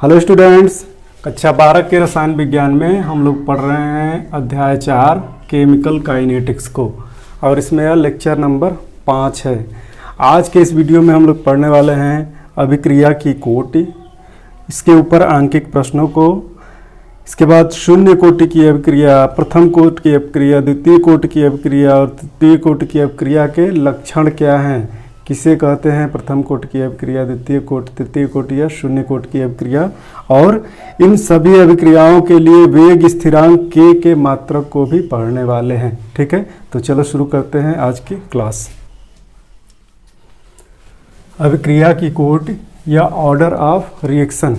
Hello students, कक्षा 12 के रसायन विज्ञान में हम लोग पढ़ रहे हैं अध्याय 4 केमिकल काइनेटिक्स को, और इसमें यह लेक्चर नंबर 5 है। आज के इस वीडियो में हम लोग पढ़ने वाले हैं अभिक्रिया की कोटि, इसके ऊपर आंकिक प्रश्नों को, इसके बाद शून्य कोटि की अभिक्रिया, प्रथम कोटि की अभिक्रिया, द्वितीय कोटि की अभिक्रिया और तृतीय कोटि की अभिक्रिया के लक्षण क्या हैं, किसे कहते हैं प्रथम कोटि की अभिक्रिया, द्वितीय कोटि, तृतीय कोटि या शून्य कोटि की अभिक्रिया, और इन सभी अभिक्रियाओं के लिए वेग स्थिरांक के मात्रक को भी पढ़ने वाले हैं। ठीक है, तो चलो शुरू करते हैं आज की क्लास। अभिक्रिया की कोटि या ऑर्डर ऑफ रिएक्शन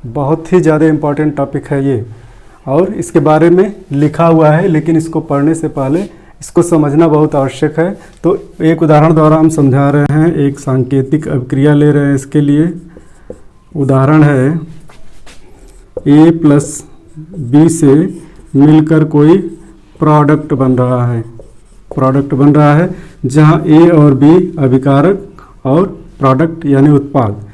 बहुत ही ज़्यादा इम्पॉर्टेंट टॉपिक है ये, और इसके बारे में लिखा हुआ है, लेकिन इसको पढ़ने से पहले इसको समझना बहुत आवश्यक है। तो एक उदाहरण द्वारा हम समझा रहे हैं, एक सांकेतिक अभिक्रिया ले रहे हैं। इसके लिए उदाहरण है A प्लस B से मिलकर कोई प्रोडक्ट बन रहा है जहां A और B अभिकारक और प्रोडक्ट यानी उत्पाद।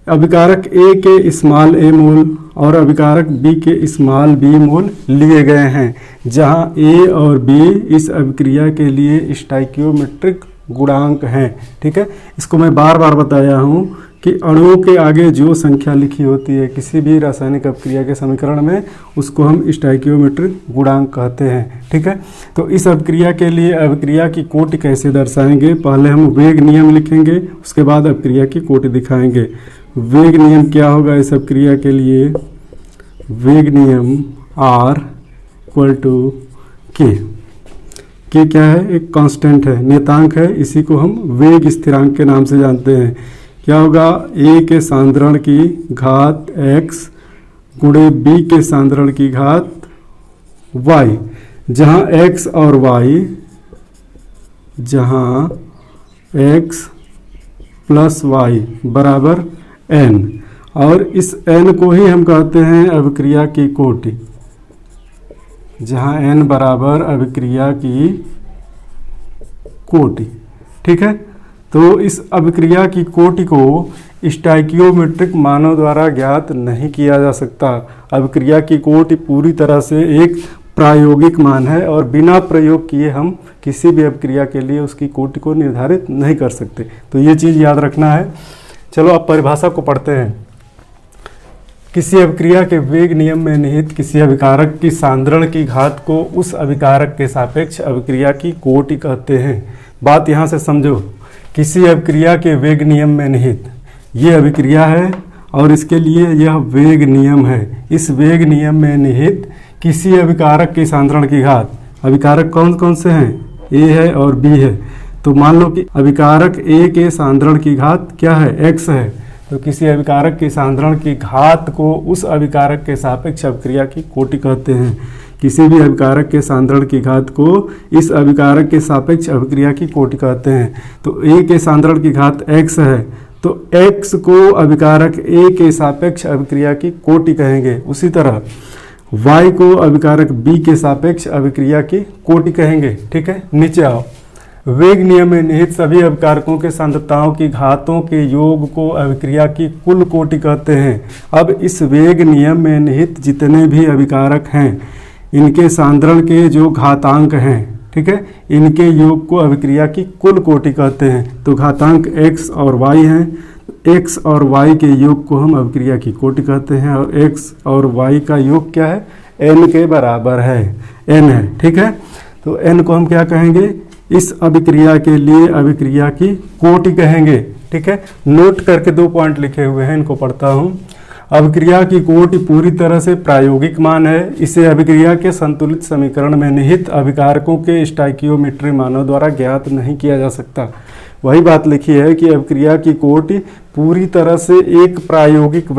अभिकारक A के स्मॉल a मोल और अभिकारक B के स्मॉल b मोल लिए गए हैं, जहां A और B इस अभिक्रिया के लिए स्टोइकियोमेट्रिक गुणांक हैं। ठीक है, इसको मैं बार बार बताया हूं कि अणुओं के आगे जो संख्या लिखी होती है किसी भी रासायनिक अभिक्रिया के समीकरण में, उसको हम स्टोइकियोमेट्रिक गुणांक कहते हैं। ठीक है, तो इस अभिक्रिया के लिए अभिक्रिया की कोटि कैसे दर्शाएंगे, पहले हम वेग नियम लिखेंगे, उसके बाद अभिक्रिया की कोटि दिखाएंगे। वेग नियम क्या होगा इस अभिक्रिया के लिए? वेग नियम R इक्वल टू के क्या है? एक कांस्टेंट है, नियतांक है, इसी को हम वेग स्थिरांक के नाम से जानते हैं। क्या होगा? A के सांद्रण की घात x गुणे B के सांद्रण की घात y, जहां x और y, जहां x प्लस y बराबर n, और इस n को ही हम कहते हैं अभिक्रिया की कोटि, जहां n बराबर अभिक्रिया की कोटि। ठीक है, तो इस अभिक्रिया की कोटि को स्टोइकियोमेट्रिक मानों द्वारा ज्ञात नहीं किया जा सकता। अभिक्रिया की कोटि पूरी तरह से एक प्रायोगिक मान है, और बिना प्रयोग किए हम किसी भी अभिक्रिया के लिए उसकी कोटि को निर्धारित नहीं कर सकते। तो ये चीज़ याद रखना है। चलो अब परिभाषा को पढ़ते हैं। किसी अभिक्रिया के वेग नियम में निहित किसी अभिकारक की सांद्रण की घात को उस अभिकारक के सापेक्ष अभिक्रिया की कोटि कहते हैं। बात यहाँ से समझो, किसी अभिक्रिया के वेग नियम में निहित ये अभिक्रिया है और इसके लिए यह वेग नियम है। इस वेग नियम में निहित किसी अभिकारक की सांद्रण की घात, अभिकारक कौन कौन से हैं? A है और B है। तो मान लो कि अभिकारक A के सांद्रण की घात क्या है? X है। तो किसी अभिकारक की सांद्रण की घात को उस अभिकारक के सापेक्ष अभिक्रिया की कोटि कहते हैं। किसी भी अभिकारक के सांद्रण की घात को इस अभिकारक के सापेक्ष अभिक्रिया की कोटि कहते हैं। तो A के सांद्रण की घात x है, तो x को अभिकारक A के सापेक्ष अभिक्रिया की कोटि कहेंगे। उसी तरह y को अभिकारक B के सापेक्ष अभिक्रिया की कोटि कहेंगे। ठीक है, नीचे आओ। वेग नियम में निहित सभी अभिकारकों के सांद्रताओं की घातों के योग को अभिक्रिया की कुल कोटि कहते हैं। अब इस वेग नियम में निहित जितने भी अभिकारक हैं, इनके सांद्रण के जो घातांक हैं, ठीक है, इनके योग को अभिक्रिया की कुल कोटि कहते हैं। तो घातांक x और y हैं, x और y के योग को हम अभिक्रिया की कोटि कहते हैं, और x और y का योग क्या है? n के बराबर है, n है। ठीक है, तो n को हम क्या कहेंगे? इस अभिक्रिया के लिए अभिक्रिया की कोटि कहेंगे। ठीक है, नोट करके 2 पॉइंट लिखे हुए हैं, इनको पढ़ता हूं। अभिक्रिया की कोटि पूरी तरह से प्रायोगिक मान है। इसे अभिक्रिया के संतुलित समीकरण में निहित अभिकारकों के स्टोइकियोमेट्रिक मानों द्वारा ज्ञात नहीं किया जा सकता। वही बात लिखी है कि अभिक्रिया की कोटि पूरी तरह से एक प्रायोगिक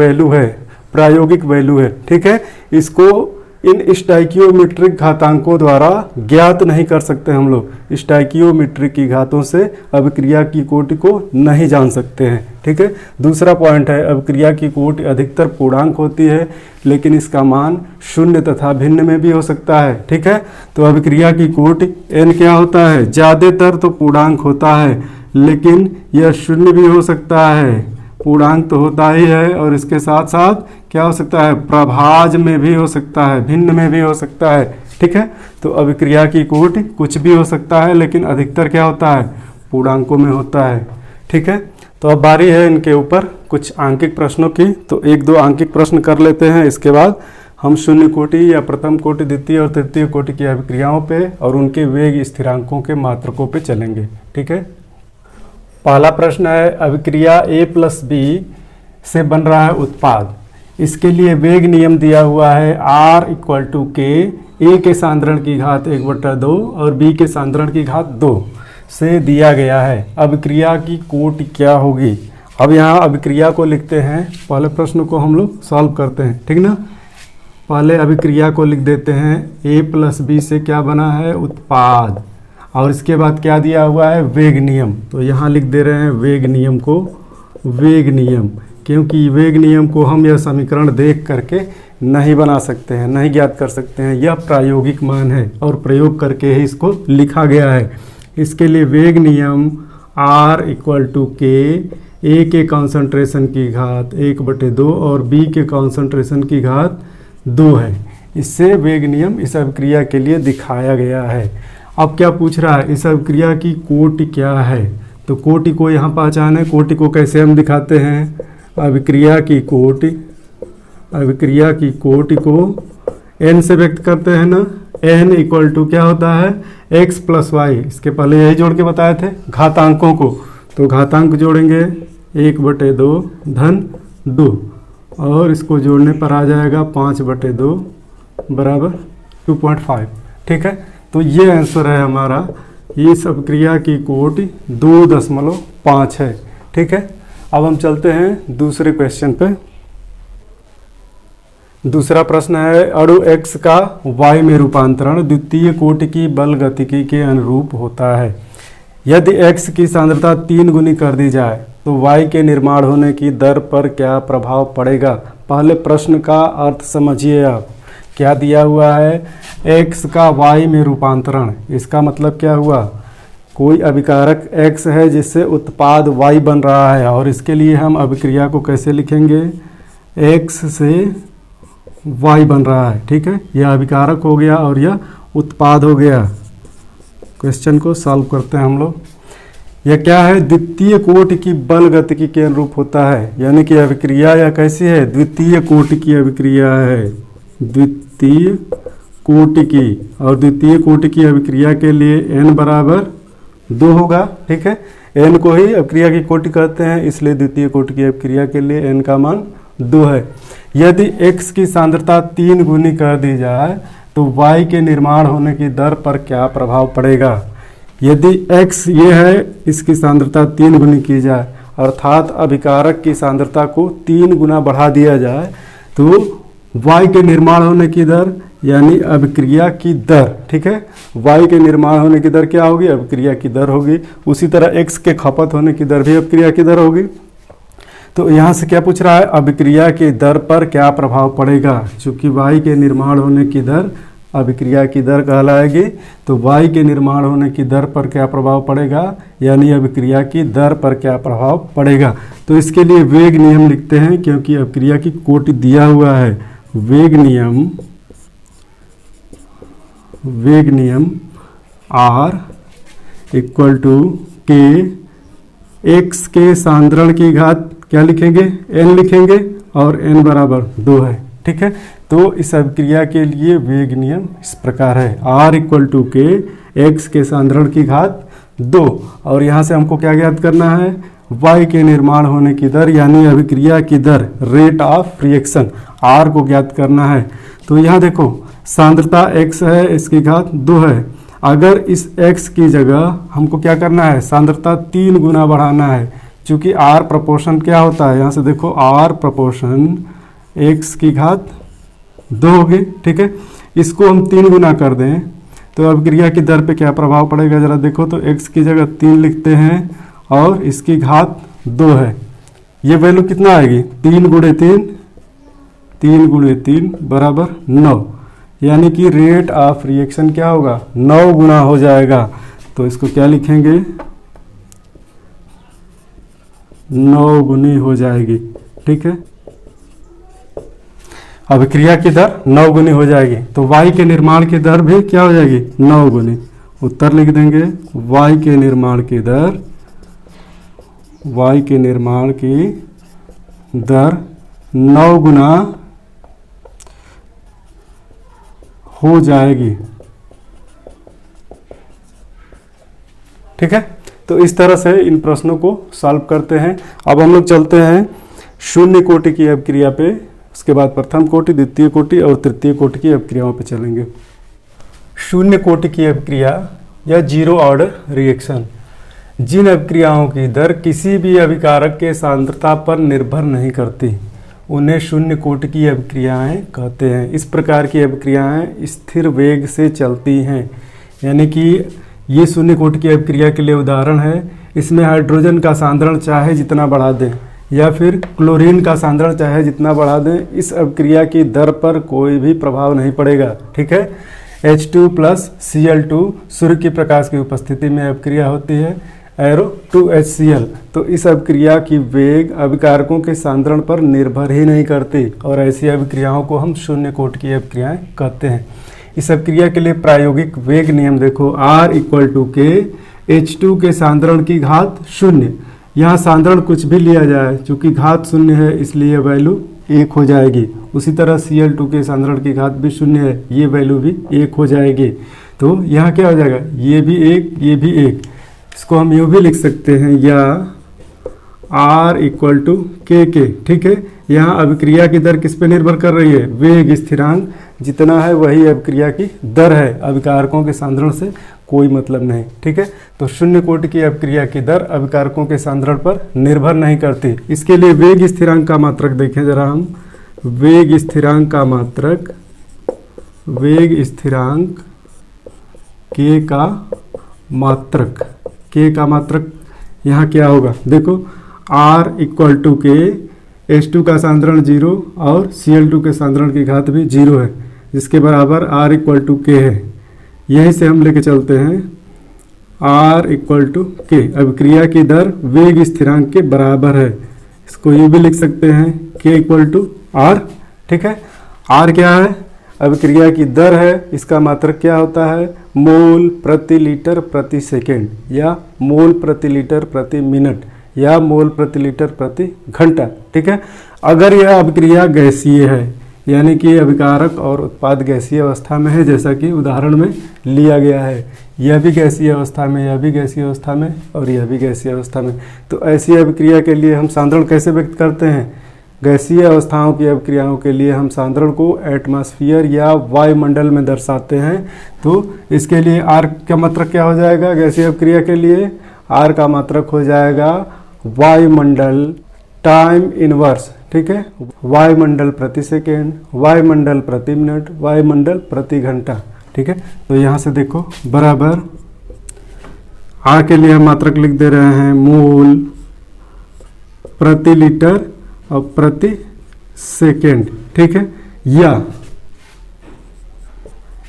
वैल्यू है। ठीक है, इसको इन स्टोइकियोमेट्रिक घातांकों द्वारा ज्ञात नहीं कर सकते हम लोग। स्टोइकियोमेट्रिक की घातों से अभिक्रिया की कोटि को नहीं जान सकते हैं। ठीक है, दूसरा पॉइंट है, अभिक्रिया की कोटि अधिकतर पूर्णांक होती है, लेकिन इसका मान शून्य तथा भिन्न में भी हो सकता है। ठीक है, तो अभिक्रिया की कोटि n क्या होता है? ज्यादातर तो पूर्णांक होता है, लेकिन यह शून्य भी हो सकता है, पूर्णांक तो होता ही है, और इसके साथ साथ क्या हो सकता है, प्रभाज में भी हो सकता है, भिन्न में भी हो सकता है। ठीक है, तो अभिक्रिया की कोटि कुछ भी हो सकता है, लेकिन अधिकतर क्या होता है, पूर्णांकों में होता है। ठीक है, तो अब बारी है इनके ऊपर कुछ आंकिक प्रश्नों की। तो एक दो आंकिक प्रश्न कर लेते हैं, इसके बाद हम शून्य कोटि या प्रथम कोटि, द्वितीय और तृतीय कोटि की अभिक्रियाओं पे और उनके वेग स्थिरांकों के मात्रकों पे चलेंगे। ठीक है, पहला प्रश्न है, अभिक्रिया A+B से बन रहा है उत्पाद, इसके लिए वेग नियम दिया हुआ है R = K, A के सांद्रण की घात 1/2 और B के सांद्रण की घात 2 से दिया गया है। अभिक्रिया की कोटि क्या होगी। अब यहाँ अभिक्रिया को लिखते हैं, पहले प्रश्न को हम लोग सॉल्व करते हैं। ठीक ना, पहले अभिक्रिया को लिख देते हैं, A+B से क्या बना है, उत्पाद, और इसके बाद क्या दिया हुआ है, वेग नियम। तो यहाँ लिख दे रहे हैं वेग नियम को, वेग नियम, क्योंकि वेग नियम को हम यह समीकरण देख करके नहीं बना सकते हैं, नहीं ज्ञात कर सकते हैं, यह प्रायोगिक मान है और प्रयोग करके ही इसको लिखा गया है। इसके लिए वेग नियम R = K, A के कॉन्सेंट्रेशन की घात 1/2 और B के कॉन्सेंट्रेशन की घात 2 है। इससे वेग नियम इस अभिक्रिया के लिए दिखाया गया है। अब क्या पूछ रहा है, इस अभिक्रिया की कोटि क्या है। तो कोटि को यहाँ पहचाने, कोटि को कैसे हम दिखाते हैं, अभिक्रिया की कोटि, अभिक्रिया की कोटि को n से व्यक्त करते हैं ना। n = क्या होता है, x + y, इसके पहले यही जोड़ के बताए थे घातांकों को। तो घातांक जोड़ेंगे 1/2 धन 2 और इसको जोड़ने पर आ जाएगा 5/2 बराबर 2.5। ठीक है, तो ये आंसर है हमारा, इस अभिक्रिया की कोटि 2.5 है। ठीक है, अब हम चलते हैं दूसरे क्वेश्चन पे। दूसरा प्रश्न है, अणु X का Y में रूपांतरण द्वितीय कोटि की बल गतिकी के अनुरूप होता है। यदि X की सांद्रता 3 गुनी कर दी जाए तो Y के निर्माण होने की दर पर क्या प्रभाव पड़ेगा। पहले प्रश्न का अर्थ समझिए आप, क्या दिया हुआ है, X का Y में रूपांतरण, इसका मतलब क्या हुआ, कोई अभिकारक X है जिससे उत्पाद Y बन रहा है, और इसके लिए हम अभिक्रिया को कैसे लिखेंगे, X से Y बन रहा है। ठीक है, यह अभिकारक हो गया और यह उत्पाद हो गया। क्वेश्चन को सॉल्व करते हैं हम लोग। यह क्या है, द्वितीय कोटि की बल गतिकी के अनुरूप होता है, यानी कि अभिक्रिया यह कैसी है, द्वितीय कोटि की अभिक्रिया है, द्वितीय कोटि की, और द्वितीय कोटि की अभिक्रिया के लिए n बराबर 2 होगा। ठीक है, n को ही अभिक्रिया की कोटि कहते हैं, इसलिए द्वितीय कोटि की अभिक्रिया के लिए n का मान 2 है। यदि x की सांद्रता 3 गुनी कर दी जाए तो y के निर्माण होने की दर पर क्या प्रभाव पड़ेगा। यदि x ये है, इसकी सांद्रता 3 गुनी की जाए, अर्थात अभिकारक की सांद्रता को 3 गुना बढ़ा दिया जाए, तो y के निर्माण होने की दर यानी अभिक्रिया की दर, ठीक है, y के निर्माण होने की दर क्या होगी, अभिक्रिया की दर होगी। उसी तरह x के खपत होने की दर भी अभिक्रिया की दर होगी। तो यहाँ से क्या पूछ रहा है, अभिक्रिया की दर पर क्या प्रभाव पड़ेगा। चूंकि y के निर्माण होने की दर अभिक्रिया की दर कहलाएगी, तो y के निर्माण होने की दर पर क्या प्रभाव पड़ेगा, यानी अभिक्रिया की दर पर क्या प्रभाव पड़ेगा। तो इसके लिए वेग नियम लिखते हैं, क्योंकि अभिक्रिया की कोटि दिया हुआ है। वेग नियम R = K, x के सांद्रण की घात क्या लिखेंगे, n लिखेंगे, और n बराबर 2 है। ठीक है, तो इस अभिक्रिया के लिए वेग नियम इस प्रकार है, R = K, x के सांद्रण की घात 2, और यहाँ से हमको क्या ज्ञात करना है, y के निर्माण होने की दर यानी अभिक्रिया की दर, रेट ऑफ रिएक्शन, R को ज्ञात करना है। तो यहाँ देखो सांद्रता x है, इसकी घात 2 है। अगर इस x की जगह हमको क्या करना है, सांद्रता 3 गुना बढ़ाना है, चूंकि R प्रोपोर्शन क्या होता है, यहाँ से देखो R प्रोपोर्शन x की घात 2 होगी। ठीक है, इसको हम 3 गुना कर दें तो अभिक्रिया की दर पे क्या प्रभाव पड़ेगा, जरा देखो। तो x की जगह 3 लिखते हैं और इसकी घात 2 है, ये वैल्यू कितना आएगी, 3 गुणे 3 बराबर 9, यानी कि रेट ऑफ रिएक्शन क्या होगा, 9 गुना हो जाएगा। तो इसको क्या लिखेंगे, 9 गुनी हो जाएगी। ठीक है, अभिक्रिया की दर 9 गुनी हो जाएगी, तो y के निर्माण की दर भी क्या हो जाएगी, 9 गुनी। उत्तर लिख देंगे, y के निर्माण की दर, y के निर्माण की दर 9 गुना हो जाएगी। ठीक है, तो इस तरह से इन प्रश्नों को सॉल्व करते हैं। अब हम लोग चलते हैं शून्य कोटि की अभिक्रिया पे, उसके बाद प्रथम कोटि, द्वितीय कोटि और तृतीय कोटि की अभिक्रियाओं पे चलेंगे। शून्य कोटि की अभिक्रिया या जीरो ऑर्डर रिएक्शन, जिन अभिक्रियाओं की दर किसी भी अभिकारक के सांद्रता पर निर्भर नहीं करती, उन्हें शून्य कोटि की अभिक्रियाएं कहते हैं। इस प्रकार की अभिक्रियाएं स्थिर वेग से चलती हैं, यानी कि ये शून्य कोटि की अभिक्रिया के लिए उदाहरण है। इसमें हाइड्रोजन का सांद्रण चाहे जितना बढ़ा दें या फिर क्लोरीन का सांद्रण चाहे जितना बढ़ा दें, इस अभिक्रिया की दर पर कोई भी प्रभाव नहीं पड़ेगा। ठीक है, H2 प्लस Cl2 सूर्य की प्रकाश की उपस्थिति में अभिक्रिया होती है, एरो 2HCl। तो इस अभिक्रिया की वेग अभिकारकों के सांद्रण पर निर्भर ही नहीं करती, और ऐसी अभिक्रियाओं को हम शून्य कोटि की अभिक्रियाएं कहते हैं। इस अभिक्रिया के लिए प्रायोगिक वेग नियम देखो, R = K, H2 के सांद्रण की घात 0। यहाँ सांद्रण कुछ भी लिया जाए, चूंकि घात 0 है इसलिए वैल्यू 1 हो जाएगी। उसी तरह Cl2 के सांद्रण की घात भी 0 है, ये वैल्यू भी 1 हो जाएगी। तो यहाँ क्या हो जाएगा, ये भी 1, ये भी 1। इसको हम यूँ भी लिख सकते हैं, या R = K। ठीक है, यहाँ अभिक्रिया की दर किस पे निर्भर कर रही है, वेग स्थिरांक जितना है वही अभिक्रिया की दर है, अभिकारकों के सांद्रण से कोई मतलब नहीं। ठीक है, तो शून्य कोटि की अभिक्रिया की दर अभिकारकों के सांद्रण पर निर्भर नहीं करती। इसके लिए वेग स्थिरांक का मात्रक देखें जरा हम, वेग स्थिरांक का मात्रक, वेग स्थिरांक K का मात्रक, K का मात्रक यहाँ क्या होगा, देखो R = K, H2 का सांद्रण 0 और Cl2 के सांद्रण की घात भी 0 है, जिसके बराबर R = K है। यहीं से हम लेके चलते हैं R = K, अभिक्रिया की दर वेग स्थिरांक के बराबर है। इसको ये भी लिख सकते हैं K = R। ठीक है, R क्या है, अभिक्रिया की दर है, इसका मात्रक क्या होता है, मोल प्रति लीटर प्रति सेकेंड, या मोल प्रति लीटर प्रति मिनट, या मोल प्रति लीटर प्रति घंटा। ठीक है, अगर यह अभिक्रिया गैसीय है, यानी कि अभिकारक और उत्पाद गैसीय अवस्था में है, जैसा कि उदाहरण में लिया गया है, यह भी गैसीय अवस्था में, यह भी गैसीय अवस्था में और यह भी गैसीय अवस्था में, तो ऐसी अभिक्रिया के लिए हम सांद्रण कैसे व्यक्त करते हैं, गैसीय अवस्थाओं की अभिक्रियाओं के लिए हम सांद्रण को एटमॉस्फेयर या वायुमंडल में दर्शाते हैं। तो इसके लिए R का मात्रक क्या हो जाएगा, गैसीय अभिक्रिया के लिए R का मात्रक हो जाएगा वायुमंडल टाइम इनवर्स। ठीक है, वायुमंडल प्रति सेकेंड, वायुमंडल प्रति मिनट, वायुमंडल प्रति घंटा। ठीक है, तो यहाँ से देखो बराबर R के लिए हम मात्रक लिख दे रहे हैं मोल प्रति लीटर और प्रति सेकेंड। ठीक है, या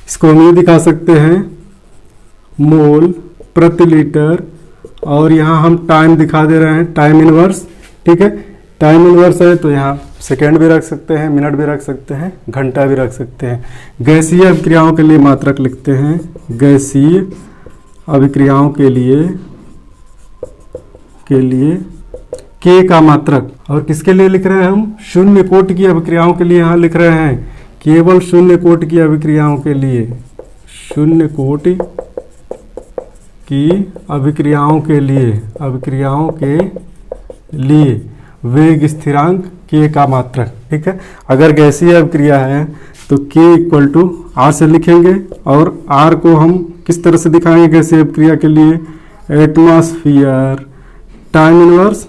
इसको हम ये दिखा सकते हैं मोल प्रति लीटर, और यहाँ हम टाइम दिखा दे रहे हैं टाइम इनवर्स। ठीक है, टाइम इनवर्स है तो यहाँ सेकेंड भी रख सकते हैं, मिनट भी रख सकते हैं, घंटा भी रख सकते हैं। गैसीय अभिक्रियाओं के लिए मात्रक लिखते हैं, गैसीय अभिक्रियाओं के लिए K का मात्रक, और किसके लिए लिख रहे हैं हम, शून्य कोटि की अभिक्रियाओं के लिए यहाँ लिख रहे हैं, केवल शून्य कोटि की अभिक्रियाओं के लिए, शून्य कोटि की अभिक्रियाओं के लिए वेग स्थिरांक K का मात्रक। ठीक है, अगर गैसीय अभिक्रिया है तो K = R से लिखेंगे, और R को हम किस तरह से दिखाएंगे गैसीय अभिक्रिया के लिए, एटमॉस्फेयर टाइम इनवर्स।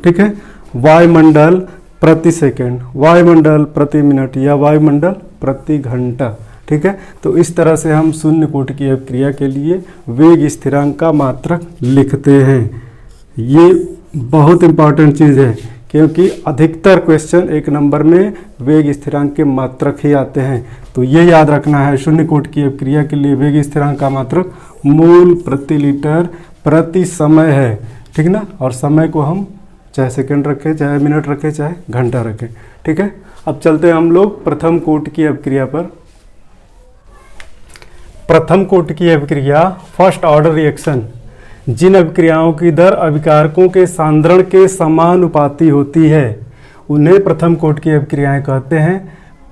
ठीक है, वायुमंडल प्रति सेकेंड, वायुमंडल प्रति मिनट, या वायुमंडल प्रति घंटा। ठीक है, तो इस तरह से हम शून्य कोटि की अभिक्रिया के लिए वेग स्थिरांक का मात्रक लिखते हैं। ये बहुत इंपॉर्टेंट चीज़ है, क्योंकि अधिकतर क्वेश्चन 1 नंबर में वेग स्थिरांक के मात्रक ही आते हैं। तो ये याद रखना है, शून्य कोटि की अभिक्रिया के लिए वेग स्थिरांक का मात्रक मोल प्रति लीटर प्रति समय है, ठीक ना। और समय को हम चाहे सेकंड रखें, चाहे मिनट रखें, चाहे घंटा रखें, ठीक है। अब चलते हैं हम लोग प्रथम कोटि की अभिक्रिया पर। प्रथम कोटि की अभिक्रिया फर्स्ट ऑर्डर रिएक्शन, जिन अभिक्रियाओं की दर अभिकारकों के सांद्रण के समानुपाती होती है उन्हें प्रथम कोटि की अभिक्रियाएं कहते हैं।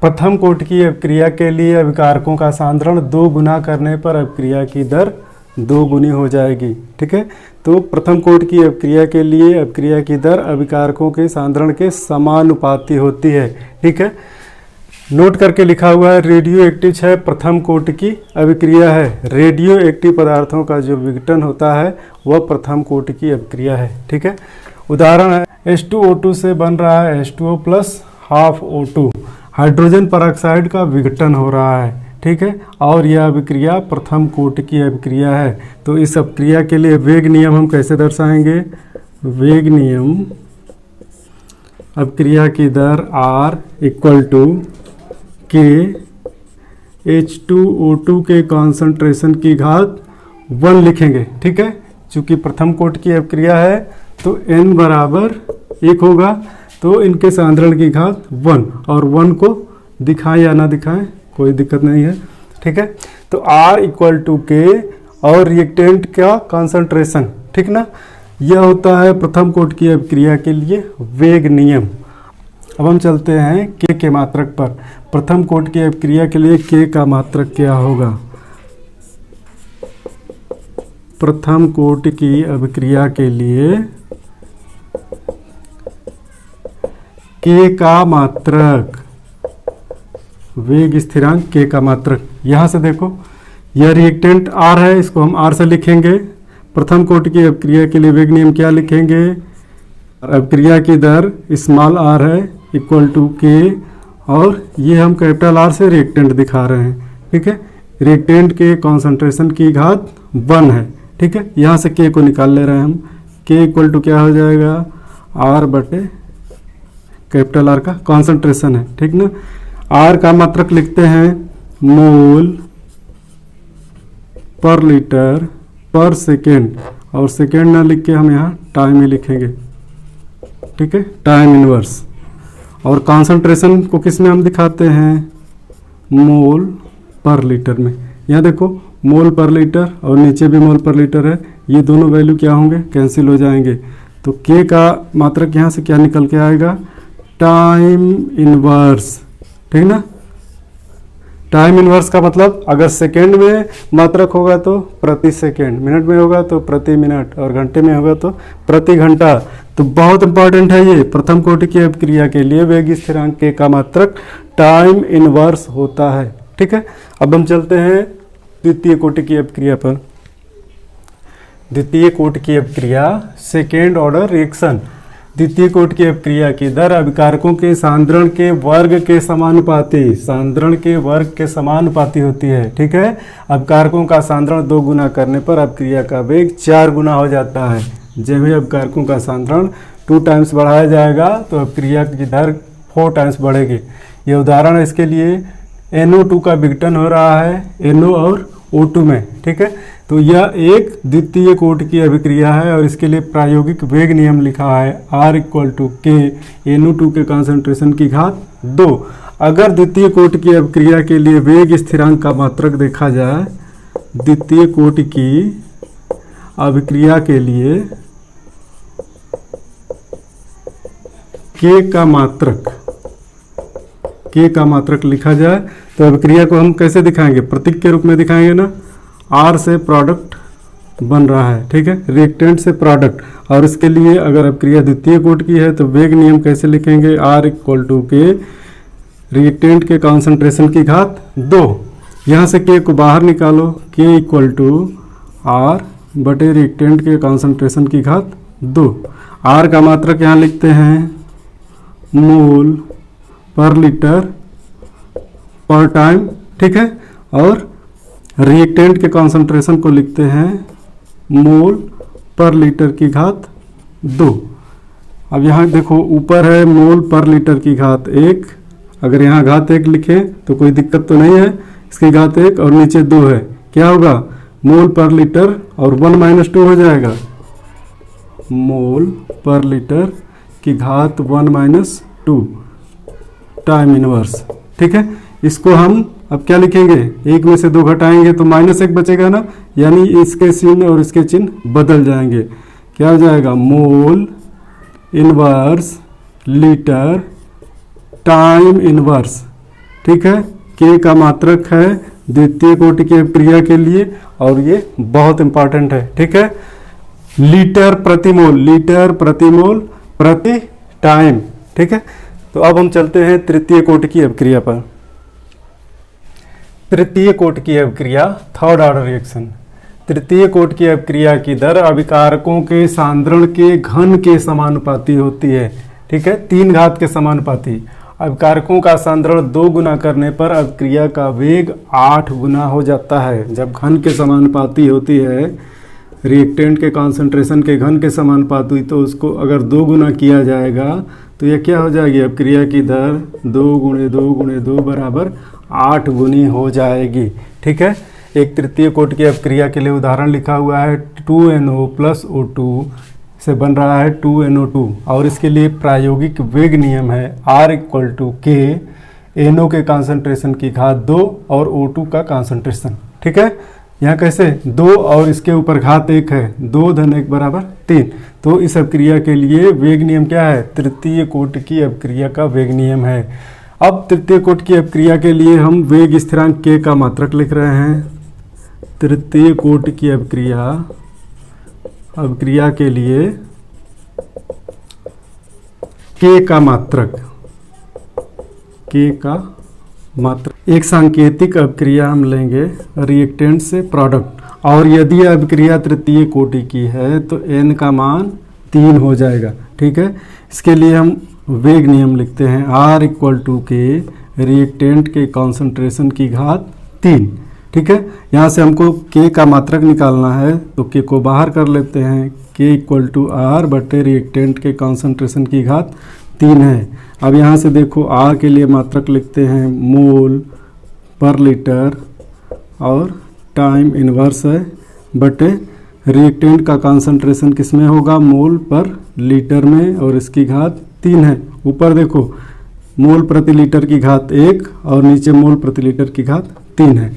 प्रथम कोटि की अभिक्रिया के लिए अभिकारकों का सांद्रण 2 गुना करने पर अभिक्रिया की दर 2 गुनी हो जाएगी, ठीक है। तो प्रथम कोटि की अभिक्रिया के लिए अभिक्रिया की दर अभिकारकों के सांद्रण के समानुपाती होती है, ठीक है। नोट करके लिखा हुआ है रेडियो एक्टिव 6 प्रथम कोटि की अभिक्रिया है। रेडियो एक्टिव पदार्थों का जो विघटन होता है वह प्रथम कोटि की अभिक्रिया है, ठीक है। उदाहरण है H2O2 से बन रहा है H2O plus half O2, hydrogen peroxide का विघटन हो रहा है, ठीक है। और यह अभिक्रिया प्रथम कोटि की अभिक्रिया है। तो इस अभिक्रिया के लिए वेग नियम हम कैसे दर्शाएंगे? वेग नियम अभिक्रिया की दर R इक्वल टू के H2O2 के कॉन्सेंट्रेशन की घात 1 लिखेंगे, ठीक है। चूंकि प्रथम कोटि की अभिक्रिया है तो n बराबर 1 होगा, तो इनके सांद्रण की घात 1, और 1 को दिखाएं या ना दिखाएं कोई दिक्कत नहीं है, ठीक है। तो R इक्वल टू के और रिएक्टेंट का कॉन्सेंट्रेशन, ठीक ना। यह होता है प्रथम कोटि की अभिक्रिया के लिए वेग नियम। अब हम चलते हैं के मात्रक पर। प्रथम कोटि की अभिक्रिया के लिए के का मात्रक क्या होगा? प्रथम कोटि की अभिक्रिया के लिए के का मात्रक, वेग स्थिरांक के का मात्रक। यहाँ से देखो यह रिएक्टेंट R है, इसको हम R से लिखेंगे। प्रथम कोटि की अभिक्रिया के लिए वेग नियम क्या लिखेंगे? अभिक्रिया की दर स्मॉल r है इक्वल टू के, और ये हम कैपिटल R से रिएक्टेंट दिखा रहे हैं, ठीक है। रिएक्टेंट के कॉन्सेंट्रेशन की घात 1 है, ठीक है। यहाँ से के को निकाल ले रहे हैं हम। के इक्वल टू क्या हो जाएगा? R बटे कैपिटल R का कॉन्सेंट्रेशन है, ठीक ना। R का मात्रक लिखते हैं मोल पर लीटर पर सेकेंड, और सेकेंड ना लिख के हम यहाँ टाइम ही लिखेंगे, ठीक है, टाइम इनवर्स। और कॉन्सेंट्रेशन को किस में हम दिखाते हैं? मोल पर लीटर में। यहाँ देखो मोल पर लीटर और नीचे भी मोल पर लीटर है, ये दोनों वैल्यू क्या होंगे? कैंसिल हो जाएंगे। तो के का मात्रक यहाँ से क्या निकल के आएगा? टाइम इनवर्स, ठीक ना। टाइम इनवर्स का मतलब अगर सेकेंड में मात्रक होगा तो प्रति सेकेंड, मिनट में होगा तो प्रति मिनट, और घंटे में होगा तो प्रति घंटा। तो बहुत इंपॉर्टेंट है ये। प्रथम कोटि की अभिक्रिया के लिए वेग स्थिरांक के का मात्रक टाइम इनवर्स होता है, ठीक है। अब हम चलते हैं द्वितीय कोटि की अभिक्रिया पर। द्वितीय कोटि की अभिक्रिया सेकेंड ऑर्डर रिएक्शन। द्वितीय कोटि की अभिक्रिया की दर अभिकारकों के सांद्रण के वर्ग के समानुपाती, सांद्रण के वर्ग के समानुपाती होती है, ठीक है। अभिकारकों का सांद्रण 2 गुना करने पर अभिक्रिया का वेग 4 गुना हो जाता है। जब भी अभिकारकों का सांद्रण 2 टाइम्स बढ़ाया जाएगा तो अभिक्रिया की दर 4 टाइम्स बढ़ेगी। ये उदाहरण है इसके लिए। NO2 का विघटन हो रहा है NO और O2 में, ठीक है। तो यह एक द्वितीय कोटि की अभिक्रिया है और इसके लिए प्रायोगिक वेग नियम लिखा है R इक्वल टू के NO2 के कॉन्सेंट्रेशन की घात 2। अगर द्वितीय कोटि की अभिक्रिया के लिए वेग स्थिरांक का मात्रक देखा जाए, द्वितीय कोटि की अभिक्रिया के लिए के का मात्रक लिखा जाए तो अभिक्रिया को हम कैसे दिखाएंगे? प्रतीक के रूप में दिखाएंगे ना। R से प्रोडक्ट बन रहा है, ठीक है, रिएक्टेंट से प्रोडक्ट। और इसके लिए अगर अभिक्रिया द्वितीय कोटि की है तो वेग नियम कैसे लिखेंगे? R इक्वल टू के रिएक्टेंट के कॉन्सेंट्रेशन की घात 2। यहाँ से के को बाहर निकालो, के इक्वल टू R बटे रिएक्टेंट के कॉन्सेंट्रेशन की घात 2। R का मात्रक यहाँ लिखते हैं मोल पर लीटर पर टाइम, ठीक है। और रिएक्टेंट के कॉन्सेंट्रेशन को लिखते हैं मोल पर लीटर की घात 2। अब यहाँ देखो ऊपर है मोल पर लीटर की घात 1, अगर यहाँ घात 1 लिखें तो कोई दिक्कत तो नहीं है, इसकी घात 1 और नीचे 2 है, क्या होगा? मोल पर लीटर और 1 - 2 हो जाएगा, मोल पर लीटर की घात 1-2 टाइम इनवर्स। ठीक है, इसको हम अब क्या लिखेंगे, एक में से दो घटाएंगे तो -1 बचेगा ना, यानी इसके चिन्ह और इसके चिन्ह बदल जाएंगे। क्या हो जाएगा, mole inverse litre time inverse. ठीक है, के का मात्रक है द्वितीय कोटि की अभिक्रिया के लिए और ये बहुत इंपॉर्टेंट है। ठीक है, लीटर प्रति मोल प्रति टाइम। ठीक है, तो अब हम चलते हैं तृतीय कोटि की अभिक्रिया पर। तृतीय कोटि की अभिक्रिया, थर्ड ऑर्डर रिएक्शन। तृतीय कोटि की अभिक्रिया की दर अभिकारकों के सांद्रण के घन के समानुपाती होती है। ठीक है, 3 घात के समानुपाती। अभिकारकों का सांद्रण 2 गुना करने पर अभिक्रिया का वेग 8 गुना हो जाता है। जब घन के समानुपाती होती है, रिएक्टेंट के कॉन्सेंट्रेशन के घन के समानुपाती, तो उसको अगर 2 गुना किया जाएगा तो यह क्या हो जाएगी, अभिक्रिया की दर 2 × 2 × 2 बराबर 8 गुनी हो जाएगी। ठीक है, एक तृतीय कोटि की अभिक्रिया के लिए उदाहरण लिखा हुआ है 2NO + O2 से बन रहा है 2NO2 और इसके लिए प्रायोगिक वेग नियम है R = K, NO के कॉन्सेंट्रेशन की घात 2 और O2 का कॉन्सेंट्रेशन। ठीक है, यहाँ कैसे 2 और इसके ऊपर घात 1 है, 2 + 1 = 3। तो इस अभिक्रिया के लिए वेग नियम क्या है, तृतीय कोटि की अभिक्रिया का वेग नियम है। अब तृतीय कोटि की अभिक्रिया के लिए हम वेग स्थिरांक k का मात्रक लिख रहे हैं। तृतीय कोटि की अभिक्रिया के लिए k का मात्रक एक सांकेतिक अभिक्रिया हम लेंगे रिएक्टेंट से प्रोडक्ट, और यदि अभिक्रिया तृतीय कोटि की है तो n का मान 3 हो जाएगा। ठीक है, इसके लिए हम वेग नियम लिखते हैं R = K, रिएक्टेंट के कॉन्सेंट्रेशन की घात 3। ठीक है, यहाँ से हमको K का मात्रक निकालना है तो K को बाहर कर लेते हैं। K = R बटे रिएक्टेंट के कॉन्सेंट्रेशन की घात 3 है। अब यहाँ से देखो R के लिए मात्रक लिखते हैं मोल पर लीटर और टाइम इनवर्स है बटे रिएक्टेंट का कॉन्सेंट्रेशन किस में होगा, मोल पर लीटर में, और इसकी घात 3 है। ऊपर देखो मोल प्रति लीटर की घात 1 और नीचे मोल प्रति लीटर की घात 3 है।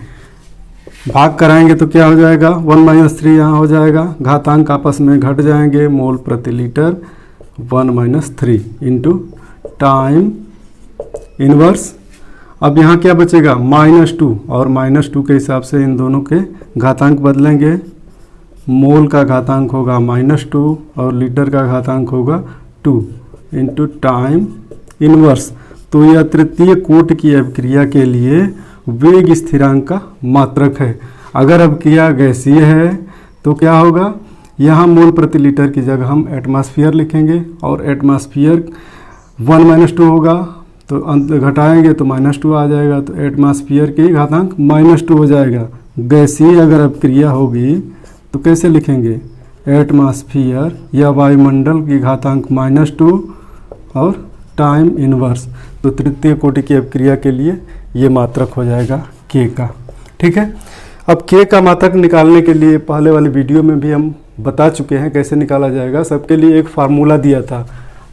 भाग कराएंगे तो क्या हो जाएगा, 1 - 3 यहाँ हो जाएगा, घातांक आपस में घट जाएंगे, मोल प्रति लीटर 1 - 3 इंटू टाइम इनवर्स। अब यहाँ क्या बचेगा, -2, और -2 के हिसाब से इन दोनों के घातांक बदलेंगे। मोल का घातांक होगा -2 और लीटर का घातांक होगा 2 इंटू टाइम इनवर्स। तो यह तृतीय कोटि की अभिक्रिया के लिए वेग स्थिरांक का मात्रक है। अगर अभिक्रिया गैसीय है तो क्या होगा, यहाँ मोल प्रति लीटर की जगह हम एटमॉस्फेयर लिखेंगे और एटमॉस्फेयर 1 - 2 होगा, तो अंत घटाएंगे तो -2 आ जाएगा, तो एटमॉस्फेयर की घातांक -2 हो जाएगा। गैसीय अगर अभिक्रिया होगी तो कैसे लिखेंगे, एटमॉस्फेयर या वायुमंडल की घातांक -2 और टाइम इनवर्स। तो तृतीय कोटि की अभिक्रिया के लिए ये मात्रक हो जाएगा K का। ठीक है, अब K का मात्रक निकालने के लिए पहले वाले वीडियो में भी हम बता चुके हैं कैसे निकाला जाएगा। सबके लिए एक फार्मूला दिया था,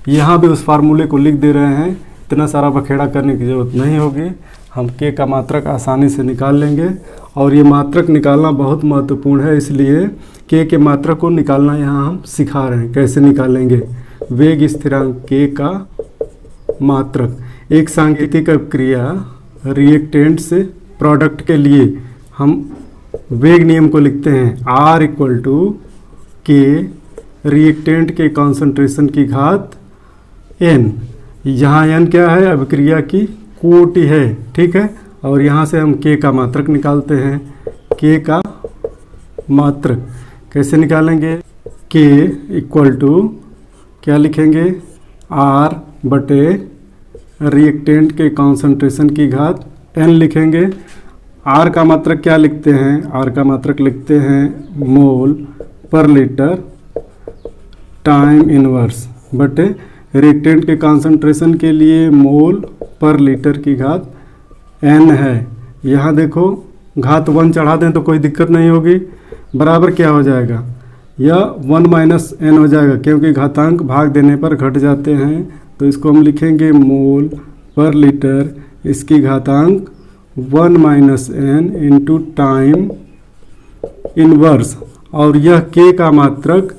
यहाँ भी उस फार्मूले को लिख दे रहे हैं, इतना सारा बखेड़ा करने की ज़रूरत नहीं होगी। हम K का मात्रक आसानी से निकाल लेंगे और ये मात्रक निकालना बहुत महत्वपूर्ण है, इसलिए K के मात्रक को निकालना यहाँ हम सिखा रहे हैं। कैसे निकालेंगे, वेग स्थिरांक K का मात्रक। एक सांकेतिक अभिक्रिया रिएक्टेंट से प्रोडक्ट के लिए हम वेग नियम को लिखते हैं R = K, रिएक्टेंट के कॉन्सेंट्रेशन की घात n। यहाँ n क्या है, अभिक्रिया की कोटि है। ठीक है, और यहाँ से हम K का मात्रक निकालते हैं। K का मात्रक कैसे निकालेंगे, K = क्या लिखेंगे, R बटे रिएक्टेंट के कॉन्सेंट्रेशन की घात n लिखेंगे। R का मात्रक क्या लिखते हैं, R का मात्रक लिखते हैं मोल पर लीटर टाइम इनवर्स बटे रिएक्टेंट के कॉन्सेंट्रेशन के लिए मोल पर लीटर की घात n है। यहाँ देखो घात 1 चढ़ा दें तो कोई दिक्कत नहीं होगी, बराबर क्या हो जाएगा, यह 1 माइनस एन हो जाएगा, क्योंकि घातांक भाग देने पर घट जाते हैं, तो इसको हम लिखेंगे मोल पर लीटर, इसकी घातांक 1 minus N into time inverse, और यह के का मात्रक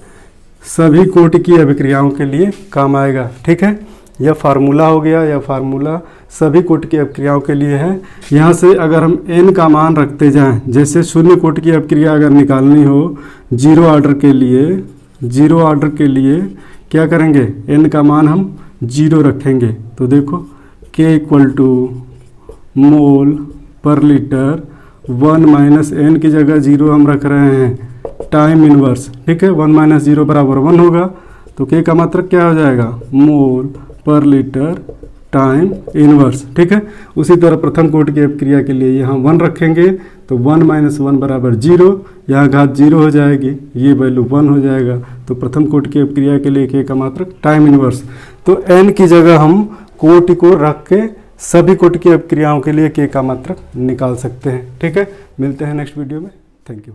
सभी कोटि की अभिक्रियाओं के लिए काम आएगा। ठीक है, यह फार्मूला हो गया, यह फार्मूला सभी कोटि की अभिक्रियाओं के लिए है। यहाँ से अगर हम n का मान रखते जाएं, जैसे शून्य कोटि की अभिक्रिया अगर निकालनी हो जीरो ऑर्डर के लिए क्या करेंगे, n का मान हम 0 रखेंगे। तो देखो k इक्वल टू मोल पर लीटर 1 माइनस एन की जगह 0 हम रख रहे हैं टाइम इनवर्स। ठीक है, 1 माइनस 0 बराबर 1 होगा, तो k का मात्रक क्या हो जाएगा, मोल पर लीटर टाइम इनवर्स। ठीक है, उसी तरह प्रथम कोटि की अभिक्रिया के लिए यहाँ 1 रखेंगे, तो 1 माइनस 1 बराबर 0, यहाँ घात 0 हो जाएगी, ये वैल्यू 1 हो जाएगा। तो प्रथम कोटि की अभिक्रिया के लिए k का मात्रक टाइम इनवर्स। तो n की जगह हम कोटि को रख के सभी कोटि की अभिक्रियाओं के लिए k का मात्रक निकाल सकते हैं। ठीक है, मिलते हैं नेक्स्ट वीडियो में। Thank you.